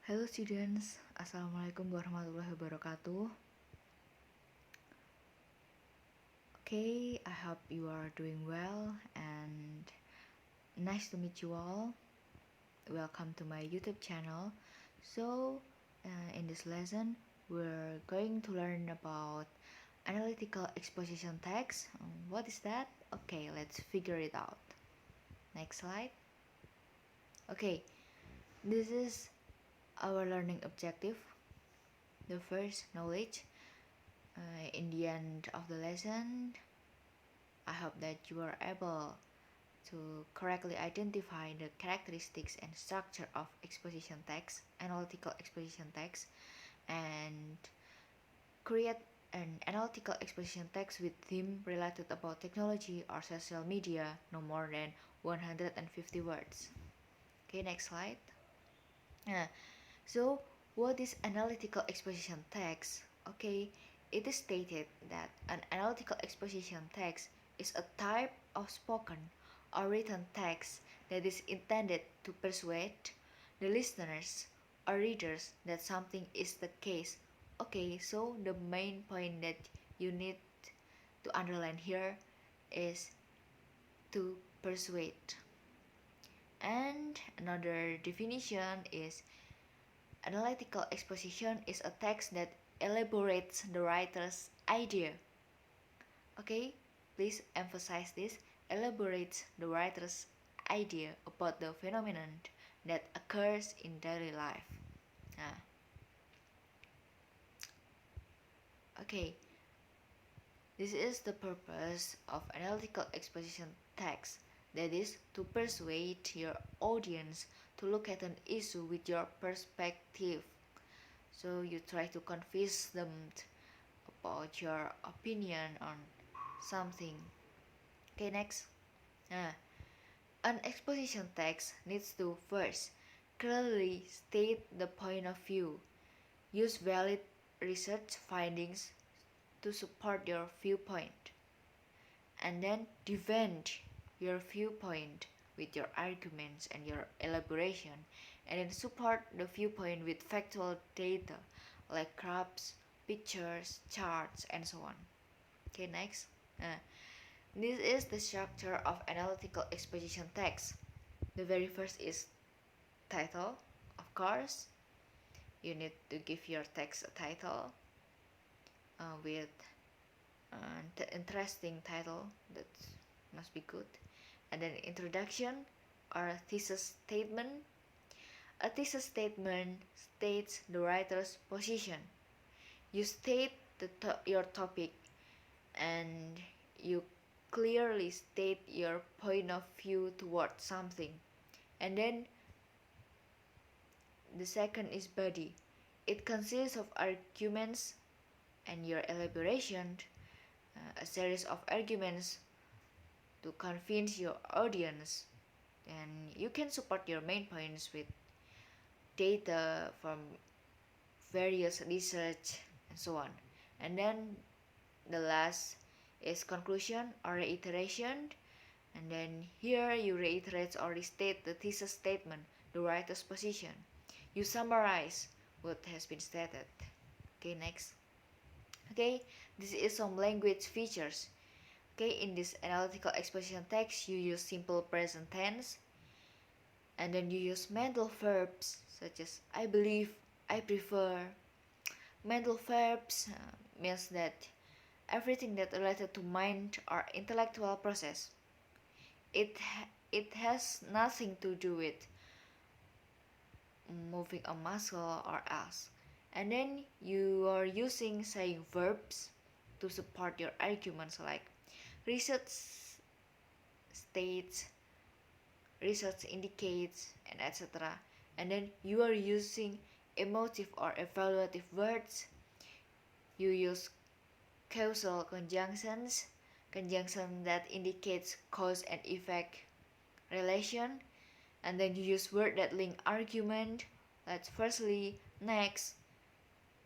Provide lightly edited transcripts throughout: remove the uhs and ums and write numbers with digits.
Hello students, Assalamualaikum warahmatullahi wabarakatuh. Okay, I hope you are doing well and nice to meet you all. Welcome to my YouTube channel. So, in this lesson, we're going to learn about analytical exposition text. What is that? Okay, let's figure it out. Next slide. Okay, this is our learning objective. The first, knowledge. In the end of the lesson, I hope that you are able to correctly identify the characteristics and structure of exposition text, analytical exposition text, and create an analytical exposition text with theme related about technology or social media, no more than 150 words. Okay, next slide. So, what is analytical exposition text? Okay, it is stated that an analytical exposition text is a type of spoken or written text that is intended to persuade the listeners or readers that something is the case. Okay, so the main point that you need to underline here is to persuade. And another definition is analytical exposition is a text that elaborates the writer's idea. Okay, please emphasize this. Elaborates the writer's idea about the phenomenon that occurs in daily life. Okay, this is the purpose of analytical exposition text. That is to persuade your audience to look at an issue with your perspective. So you try to convince them about your opinion on something. Okay, next. An exposition text needs to first clearly state the point of view. Use valid research findings to support your viewpoint. And then defend your viewpoint with your arguments and your elaboration, and then support the viewpoint with factual data like graphs, pictures, charts, and so on. Okay, next. This is the structure of analytical exposition text. The very first is title. Of course, you need to give your text a title with an interesting title that must be good. And then introduction or a thesis statement. A thesis statement states the writer's position. You state your topic and you clearly state your point of view towards something. And then the second is body. It consists of arguments and your elaboration, a series of arguments to convince your audience, and you can support your main points with data from various research and so on. And then the last is conclusion or reiteration, and then here you reiterate or restate the thesis statement, the writer's position. You summarize what has been stated. Okay, next. Okay, this is some language features. Okay, in this analytical exposition text, you use simple present tense, and then you use mental verbs such as I believe, I prefer. Mental verbs means that everything that related to mind or intellectual process. It has nothing to do with moving a muscle or else. And then you are using saying verbs to support your arguments like research states, research indicates, and etc. And then you are using emotive or evaluative words. You use causal conjunctions, conjunction that indicates cause and effect relation. And then you use words that link argument, like firstly, next,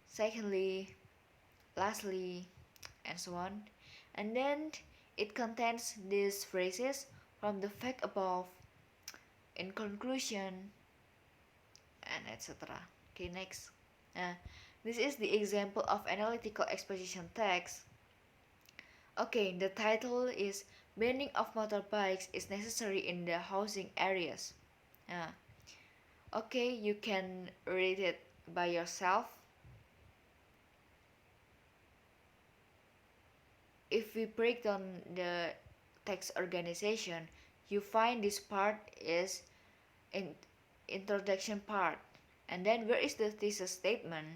secondly, lastly, and so on. And then it contains these phrases from the fact above, in conclusion, and etc. Okay, next. Uh, this is the example of analytical exposition text. Okay, the title is Banning of Motorbikes is Necessary in the Housing Areas. Uh, okay, you can read it by yourself. If we break down the text organization, you find this part is in introduction part. And then where is the thesis statement?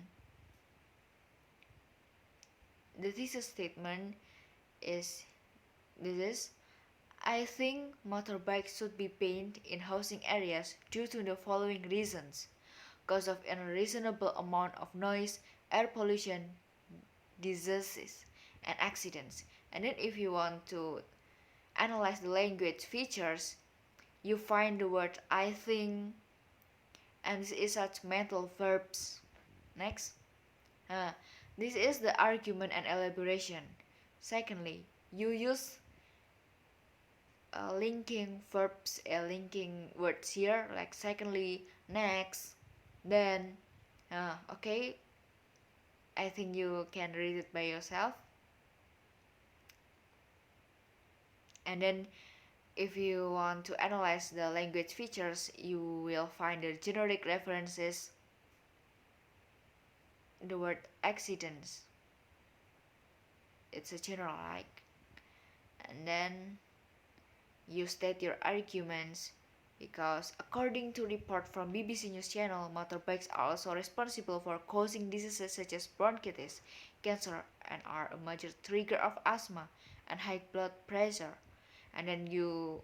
The thesis statement is this is I think motorbikes should be banned in housing areas due to the following reasons: cause of an unreasonable amount of noise, air pollution, diseases, and accidents. And then if you want to analyze the language features, you find the word I think, and this is such mental verbs. Next. This is the argument and elaboration. Secondly, you use linking verbs, linking words here, like secondly, next, then. Okay, I think you can read it by yourself. And then if you want to analyze the language features, you will find the generic references, the word accidents, it's a general like, and then you state your arguments, because according to report from BBC News Channel, motorbikes are also responsible for causing diseases such as bronchitis, cancer, and are a major trigger of asthma and high blood pressure. And then you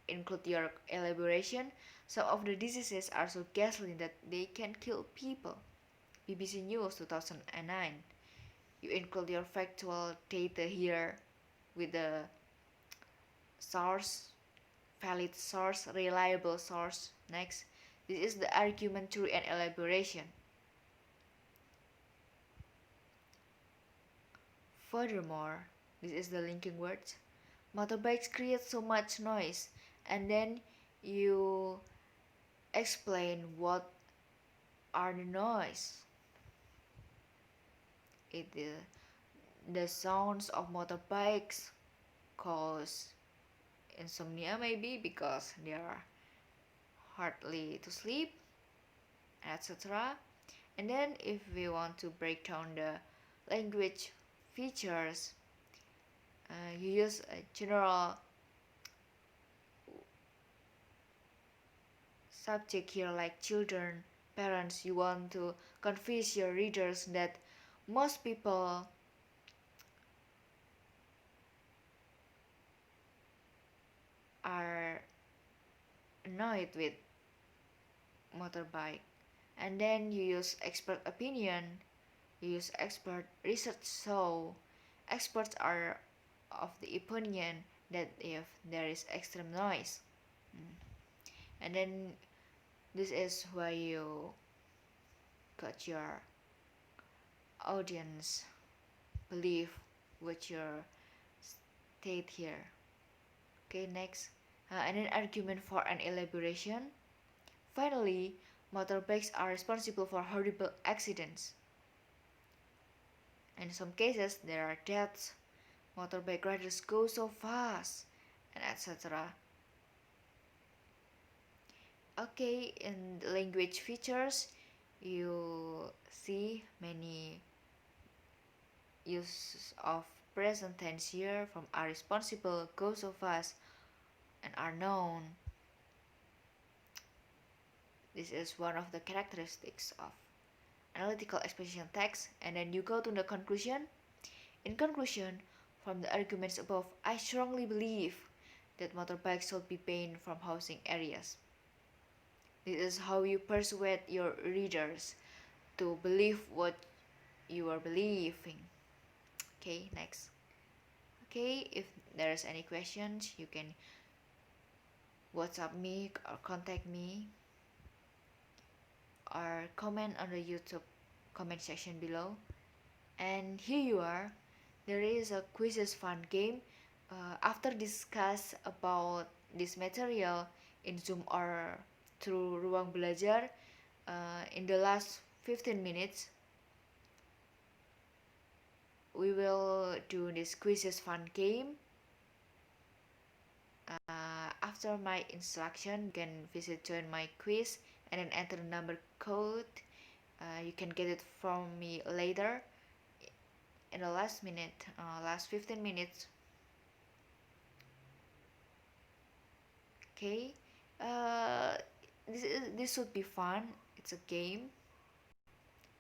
include your elaboration. Some of the diseases are so ghastly that they can kill people. BBC News 2009. You include your factual data here with the source, valid source, reliable source. Next, this is the argument theory and elaboration. Furthermore, this is the linking words. Motorbikes create so much noise, and then you explain what are the noise. The sounds of motorbikes cause insomnia, maybe because they are hardly to sleep, etc. And then if we want to break down the language features, you use a general subject here like children, parents. You want to convince your readers that most people are annoyed with motorbike. And then you use expert opinion, you use expert research. So experts are of the opinion that if there is extreme noise, and then this is why you got your audience believe what your state here. Okay, next. And an argument for an elaboration. Finally, motorbikes are responsible for horrible accidents. In some cases, there are deaths. Motorbike riders go so fast, and etc. Okay, in the language features, you see many uses of present tense here, from are responsible, go so fast, and are known. This is one of the characteristics of analytical exposition text. And then you go to the conclusion. In conclusion, from the arguments above, I strongly believe that motorbikes should be banned from housing areas. This is how you persuade your readers to believe what you are believing. Okay, next. Okay, if there's any questions, you can WhatsApp me or contact me, or comment on the YouTube comment section below. And here you are. There is a quizzes fun game. After discuss about this material in Zoom or through Ruang Belajar, in the last 15 minutes we will do this quizzes fun game. After my instruction, you can visit join my quiz and then enter the number code. You can get it from me later in the last 15 minutes. Okay, this should be fun. It's a game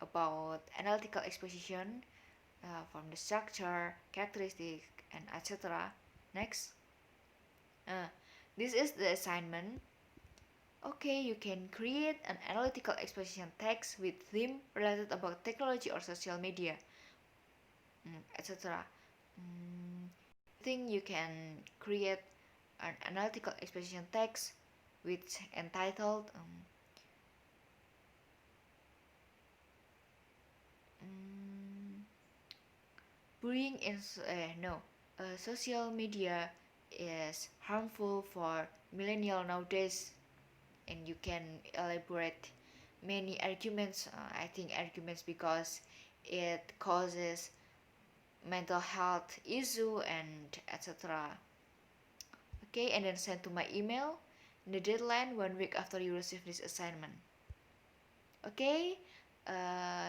about analytical exposition from the structure, characteristic, and etc. Next, this is the assignment. Okay, you can create an analytical exposition text with theme related about technology or social media, etc. I think you can create an analytical exposition text which entitled bullying in social media is harmful for millennial nowadays, and you can elaborate many arguments. I think arguments because it causes mental health issue and etc. Okay, and then send to my email. The deadline 1 week after you receive this assignment. Okay,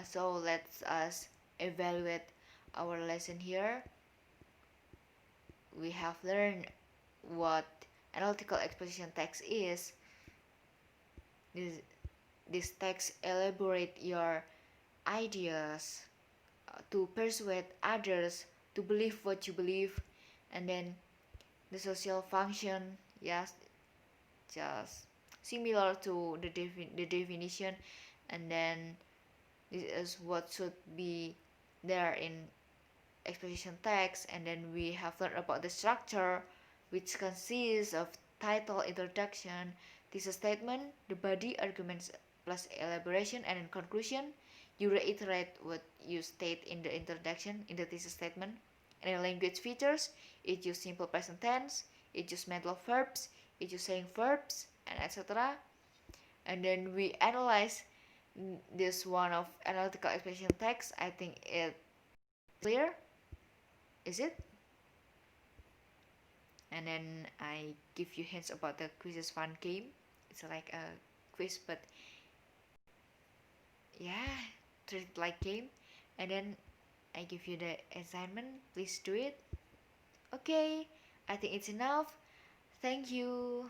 so let's us evaluate our lesson here. We have learned what analytical exposition text is. This text elaborate your ideas to persuade others to believe what you believe, and then the social function, yes, just similar to the definition, and then this is what should be there in exposition text. And then we have learned about the structure, which consists of title, introduction, thesis statement, the body, arguments plus elaboration, and in conclusion you reiterate what you state in the introduction in the thesis statement. And in language features, it use simple present tense, it use mental verbs, it use saying verbs, and etc. And then we analyze this one of analytical exposition text. I think it clear, is it? And then I give you hints about the quizzes fun game. It's like a quiz, but yeah, treat it like game. And then I give you the assignment. Please do it. Okay, I think it's enough. Thank you.